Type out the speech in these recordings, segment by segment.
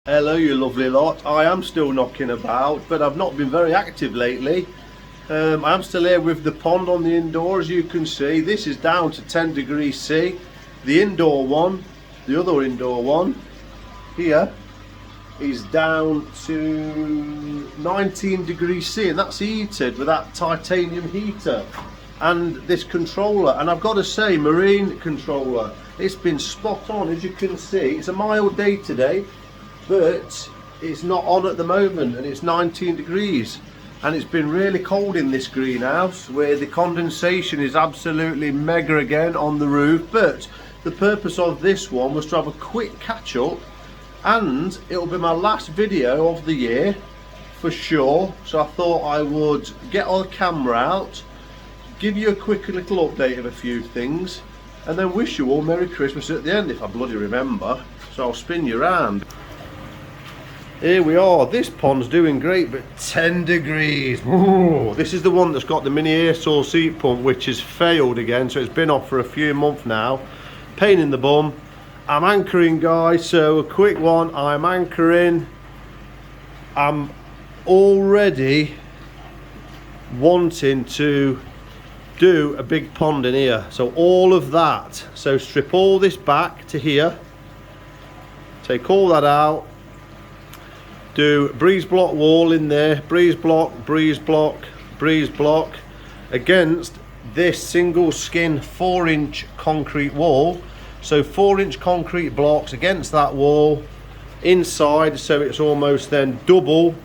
Hello you lovely lot. I am still knocking about, but I've not been very active lately. I'm still here with the pond on the indoor. As you can see, this is down to 10 degrees C. The indoor one, the other indoor one here, is down to 19 degrees C, and that's heated with that titanium heater and this controller. And I've got to say, marine controller, it's been spot on. As you can see, it's a mild day today, but it's not on at the moment, and it's 19 degrees, and it's been really cold in this greenhouse where the condensation is absolutely mega again on the roof. But the purpose of this one was to have a quick catch up, and it'll be my last video of the year for sure, so I thought I would get our camera out, give you a quick little update of a few things, and then wish you all Merry Christmas at the end if I bloody remember. So I'll spin you around. Here we are. This pond's doing great, but 10 degrees. Ooh, this is the one that's got the mini air source heat pump, which has failed again, so it's been off for a few months now. Pain in the bum. I'm anchoring, guys, so a quick one. I'm anchoring. I'm already wanting to do a big pond in here, so all of that, so strip all this back to here, take all that out, do breeze block wall in there, breeze block, breeze block, breeze block against this single skin 4-inch concrete wall. So 4-inch concrete blocks against that wall inside, so it's almost then double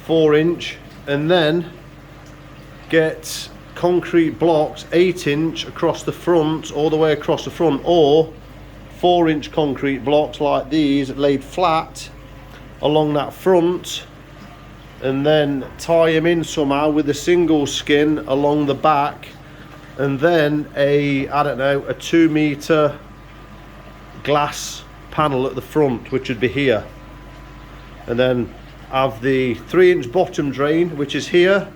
4-inch, and then get concrete blocks 8-inch across the front, all the way across the front, or 4-inch concrete blocks like these laid flat along that front, and then tie them in somehow with a single skin along the back, and then a, I don't know, a 2-meter glass panel at the front, which would be here, and then have the 3-inch bottom drain, which is here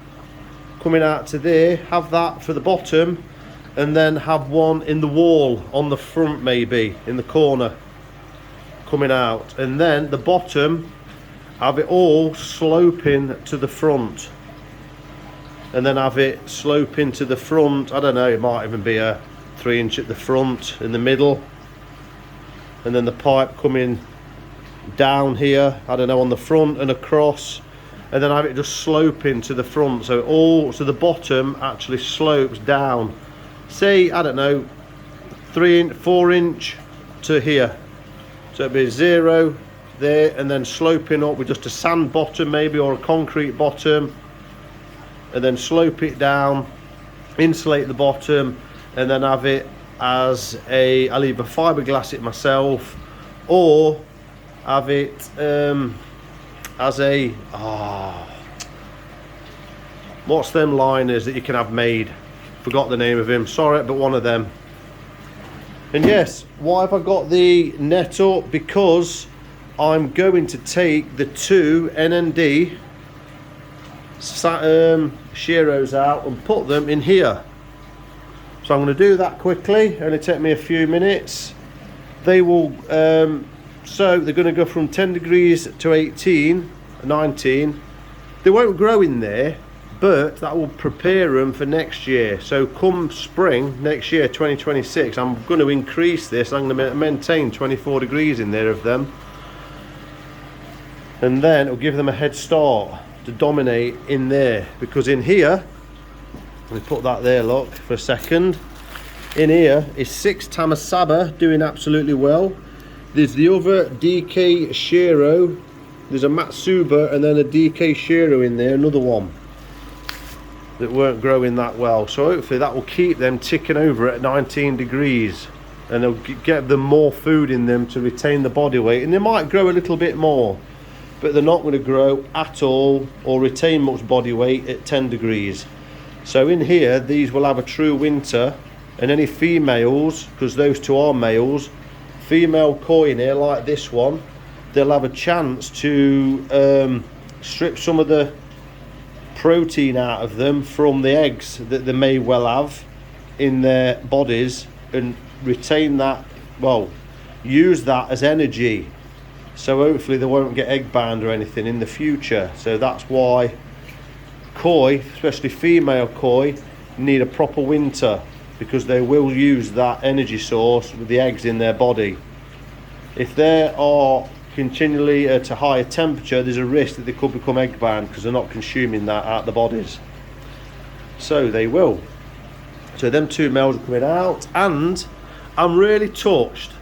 coming out to there, have that for the bottom, and then have one in the wall on the front, maybe in the corner coming out, and then the bottom have it all sloping to the front, and then have it sloping to the front. I don't know, it might even be a 3-inch at the front in the middle, and then the pipe coming down here, I don't know, on the front and across, and then have it just sloping to the front, so all, so the bottom actually slopes down, say, I don't know, 4-inch to here, so it'd be 0 there, and then sloping up with just a sand bottom maybe, or a concrete bottom, and then slope it down, insulate the bottom, and then have it as a, I'll either fiberglass it myself, or have it as a, what's them liners that you can have made, forgot the name of him, sorry, but one of them. And yes, why have I got the net up? Because I'm going to take the 2 NND shearos out and put them in here. So I'm going to do that quickly, only take me a few minutes. They will, so they're going to go from 10 degrees to 18, 19. They won't grow in there, but that will prepare them for next year. So come spring next year, 2026, I'm going to increase this. I'm going to maintain 24 degrees in there of them, and then it'll give them a head start to dominate in there. Because in here, let me put that there, look, for a second. In here is 6 Tamasaba doing absolutely well. There's the other DK Shiro, there's a Matsuba, and then a DK Shiro in there, another one that weren't growing that well. So hopefully that will keep them ticking over at 19 degrees, and they'll get them more food in them to retain the body weight, and they might grow a little bit more, but they're not going to grow at all or retain much body weight at 10 degrees. So in here, these will have a true winter, and any females, because those 2 are males, female koi in here like this one, they'll have a chance to strip some of the protein out of them from the eggs that they may well have in their bodies, and retain that, well, use that as energy so hopefully they won't get egg bound or anything in the future. So that's why koi, especially female koi, need a proper winter, because they will use that energy source with the eggs in their body. If they are continually at a higher temperature, there's a risk that they could become egg bound because they're not consuming that out of the bodies. So they will. So them 2 males are coming out, and I'm really touched.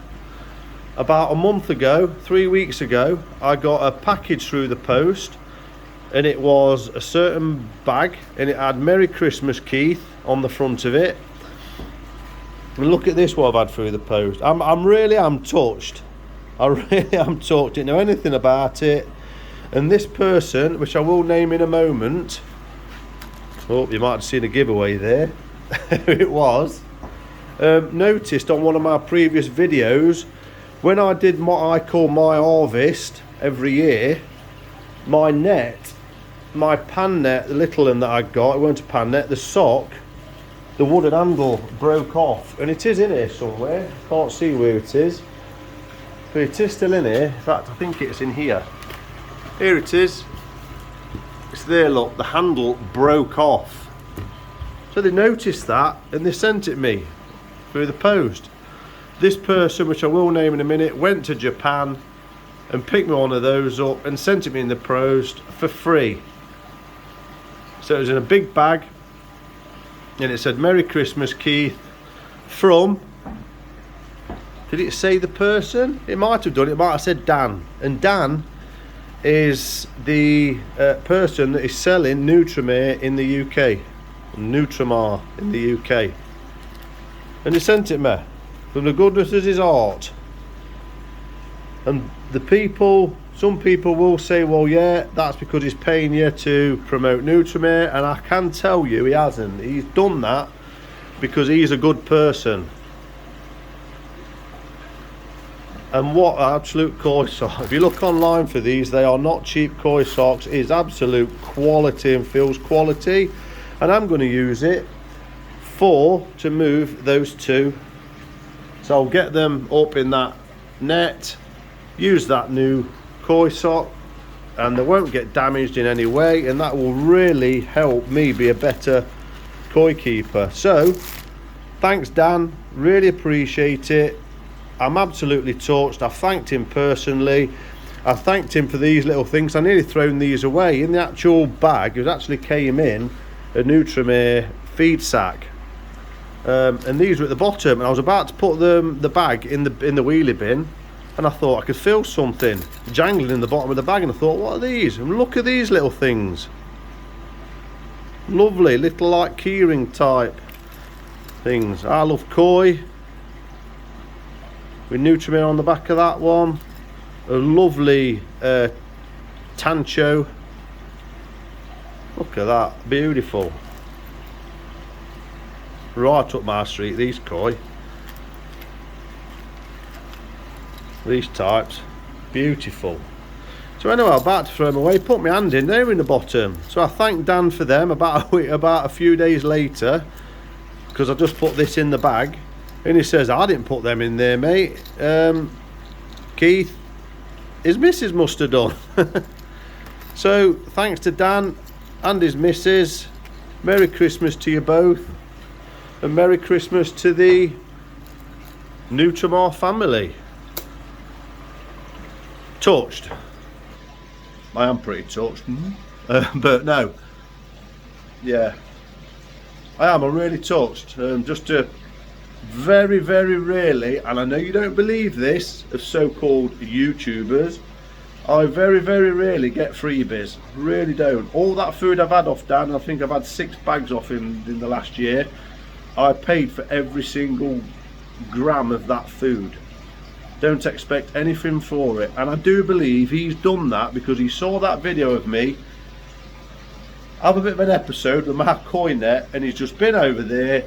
About a month ago, 3 weeks ago, I got a package through the post, and it was a certain bag, and it had "Merry Christmas, Keith" on the front of it. And look at this, what I've had through the post. I'm really touched. I really am touched. Didn't know anything about it. And this person, which I will name in a moment, oh, you might have seen a giveaway there. It was noticed on one of my previous videos, when I did what I call my harvest every year, my net, my pan net, the little one that I got, it weren't a pan net, the sock, the wooden handle broke off, and it is in here somewhere. Can't see where it is, but it is still in here. In fact, I think it's in here. Here it is. It's there, look, the handle broke off. So they noticed that and they sent it me through the post. This person, which I will name in a minute, went to Japan and picked me one of those up and sent it me in the post for free. So it was in a big bag, and it said "Merry Christmas, Keith" from, did it say the person? It might have done, it might have said Dan. And Dan is the person that is selling Nutrimare in the UK. Nutrimar in the UK. And he sent it me from the goodness of his heart. And the people, some people will say, well, yeah, that's because he's paying you to promote Nutrimare, and I can tell you he hasn't. He's done that because he's a good person. And what absolute koi sock. If you look online for these, they are not cheap koi socks. It is absolute quality and feels quality. And I'm going to use it to move those 2. So I'll get them up in that net, use that new koi sock, and they won't get damaged in any way, and that will really help me be a better koi keeper. So thanks, Dan, really appreciate it. I'm absolutely touched. I thanked him personally. I thanked him for these little things. I nearly thrown these away. In the actual bag, it actually came in a Nutrimare feed sack, and these were at the bottom, and I was about to put the bag in the wheelie bin, and I thought I could feel something jangling in the bottom of the bag, and I thought, what are these? And look at these little things. Lovely little, like, keyring type things. I love koi with Nutrimare on the back of that one. A lovely tancho. Look at that, beautiful. Right up my street, these koi. These types, beautiful. So anyway, I'm about to throw them away, put my hand in, they're in the bottom. So I thanked Dan for them about a few days later, because I just put this in the bag. And he says, I didn't put them in there, mate. Keith, his missus must have done. So thanks to Dan and his missus. Merry Christmas to you both, and Merry Christmas to the Nutrimar family. Touched. I am pretty touched. But no, yeah, I'm really touched. Just to very, very rarely, and I know you don't believe this of so-called YouTubers, I very, very rarely get freebies. Really don't. All that food I've had off Dan, I think I've had 6 bags off him in the last year, I paid for every single gram of that food. Don't expect anything for it. And I do believe he's done that because he saw that video of me have a bit of an episode with my koi net, and he's just been over there,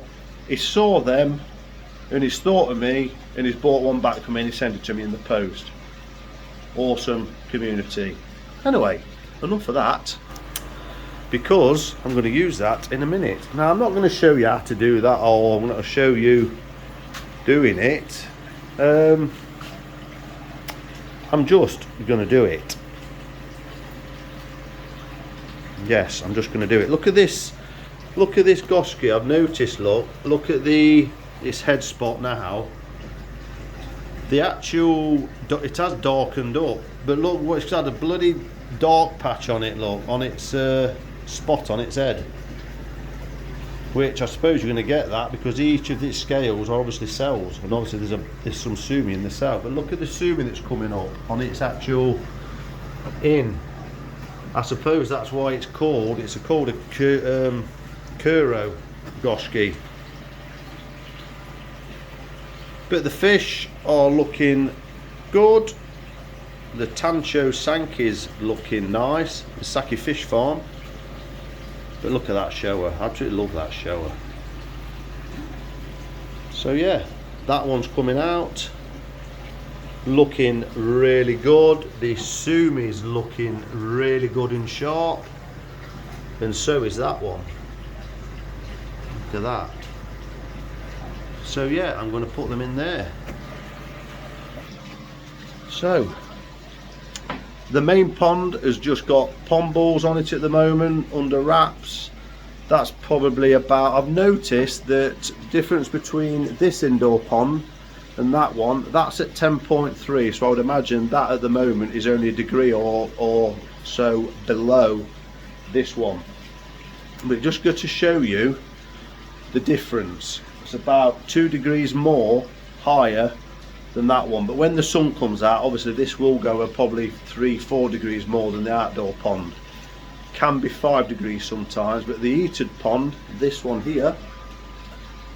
he saw them, and he's thought of me, and he's bought one back for me, and he sent it to me in the post. Awesome community. Anyway, enough of that, because I'm going to use that in a minute. Now, I'm not going to show you how to do that, or I'm going to show you doing it. I'm just going to do it. Yes, I'm just going to do it. Look at this. Look at this Goski. I've noticed, look at this head spot now. The actual, it has darkened up, but look, it's had a bloody dark patch on it, look, on its spot on its head. Which I suppose you're going to get that because each of these scales are obviously cells, and obviously there's some sumi in the cell. But look at the sumi that's coming up on its actual in. I suppose that's why it's called a Kuro Goski. But the fish are looking good. The Tancho Sanki's looking nice. The Saki Fish Farm. But look at that shower. I absolutely love that shower. So yeah, that one's coming out. Looking really good. The sumi's looking really good and sharp. And so is that one. Look at that. So yeah, I'm going to put them in there. So the main pond has just got pond balls on it at the moment, under wraps. That's probably about, I've noticed that difference between this indoor pond and that one, that's at 10.3, so I would imagine that at the moment is only a degree or so below this one. But just go to show you the difference. It's about 2 degrees more higher than that one, but when the sun comes out, obviously this will go probably 3-4 degrees more than the outdoor pond. Can be 5 degrees sometimes, but the heated pond, this one here,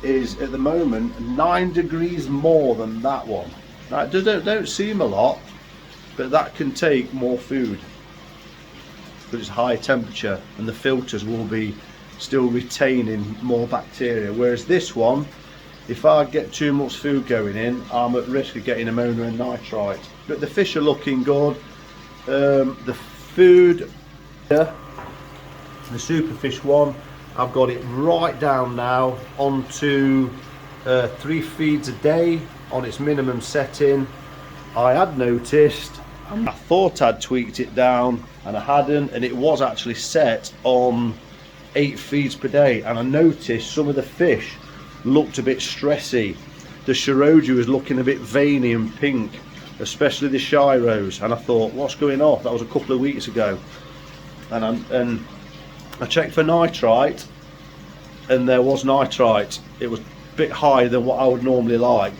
is at the moment 9 degrees more than that one. Now it don't seem a lot, but that can take more food because it's high temperature and the filters will be still retaining more bacteria, whereas this one, if I get too much food going in, I'm at risk of getting ammonia and nitrite. But the fish are looking good. The food here, the superfish one, I've got it right down now onto 3 feeds a day on its minimum setting. I had noticed, I thought I'd tweaked it down and I hadn't, and it was actually set on 8 feeds per day, and I noticed some of the fish looked a bit stressy. The Shiroji was looking a bit veiny and pink, especially the Shiros, and I thought, what's going on? That was a couple of weeks ago, and I checked for nitrite, and there was nitrite. It was a bit higher than what I would normally like,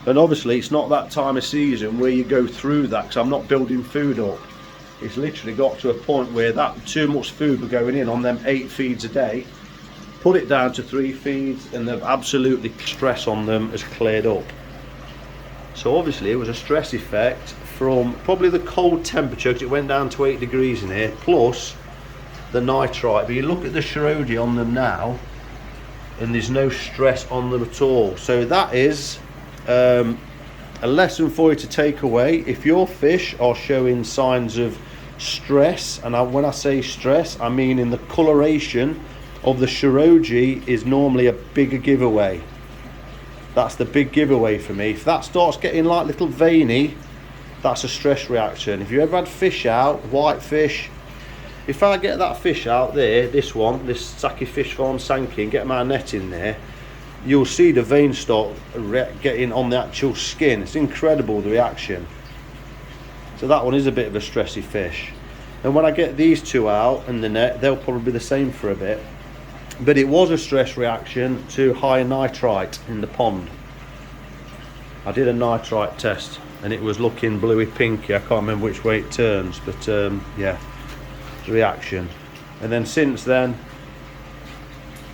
and obviously it's not that time of season where you go through that because I'm not building food up. It's literally got to a point where that too much food were going in on them 8 feeds a day. Put it down to 3 feeds, and the absolutely stress on them has cleared up. So obviously it was a stress effect from probably the cold temperature, because it went down to 8 degrees in here, plus the nitrite. But you look at the Shiroji on them now, and there's no stress on them at all. So that is a lesson for you to take away. If your fish are showing signs of stress, and when I say stress, I mean in the coloration of the Shiroji is normally a bigger giveaway. That's the big giveaway for me. If that starts getting like little veiny, that's a stress reaction. If you ever had fish out, white fish, if I get that fish out there, this one, this Saki Fish Farm Sanki, and get my net in there, you'll see the veins start getting on the actual skin. It's incredible, the reaction. So that one is a bit of a stressy fish. And when I get these two out in the net, they'll probably be the same for a bit. But it was a stress reaction to high nitrite in the pond. I did a nitrite test and it was looking bluey pinky. I can't remember which way it turns, but yeah, it's a reaction. And then since then,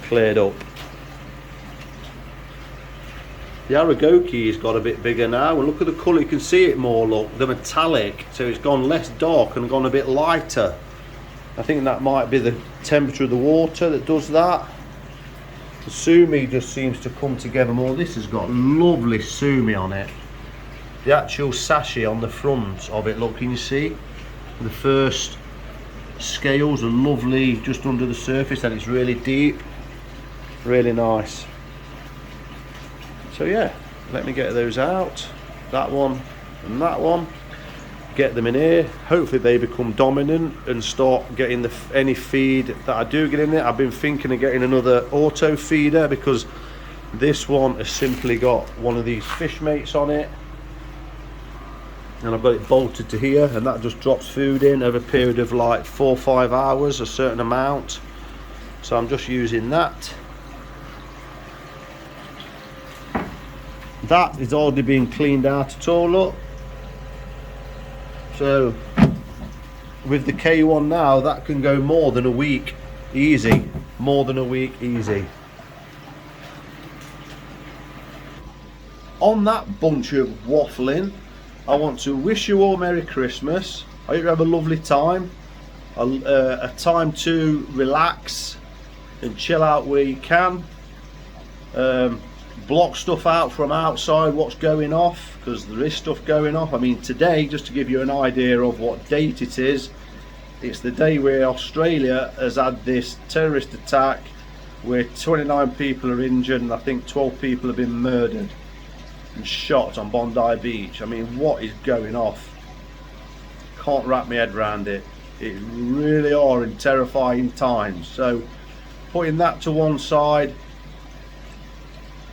cleared up. The Aragoki's got a bit bigger now, and look at the colour, you can see it more, look, the metallic, so it's gone less dark and gone a bit lighter. I think that might be the temperature of the water that does that. The sumi just seems to come together more. This has got lovely sumi on it. The actual sashi on the front of it, look, can you see? The first scales are lovely just under the surface, and it's really deep, really nice. So yeah, let me get those out, that one and that one. get them in here. Hopefully they become dominant and start getting any feed that I do get in there. I've been thinking of getting another auto feeder because this one has simply got one of these fish mates on it, and I've got it bolted to here, and that just drops food in over a period of like 4 or 5 hours, a certain amount. So I'm just using that. That is already being cleaned out at all, look. So with the K1 now, that can go more than a week easy. More than a week easy. On that bunch of waffling, I want to wish you all Merry Christmas. I hope you have a lovely time. A time to relax and chill out where you can. Block stuff out from outside what's going off, because there is stuff going off. I mean, today, just to give you an idea of what date it is, it's the day where Australia has had this terrorist attack where 29 people are injured and I think 12 people have been murdered and shot on Bondi Beach. I mean, what is going off? Can't wrap my head around it. It really are in terrifying times. So putting that to one side,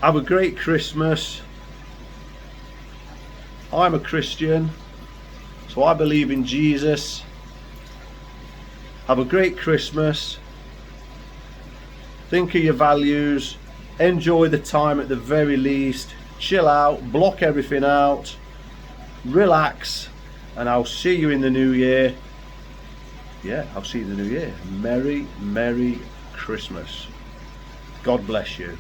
have a great Christmas. I'm a Christian, so I believe in Jesus. Have a great Christmas. Think of your values. Enjoy the time at the very least. Chill out, block everything out, relax, and I'll see you in the new year. Yeah, I'll see you in the new year. Merry Christmas. God bless you.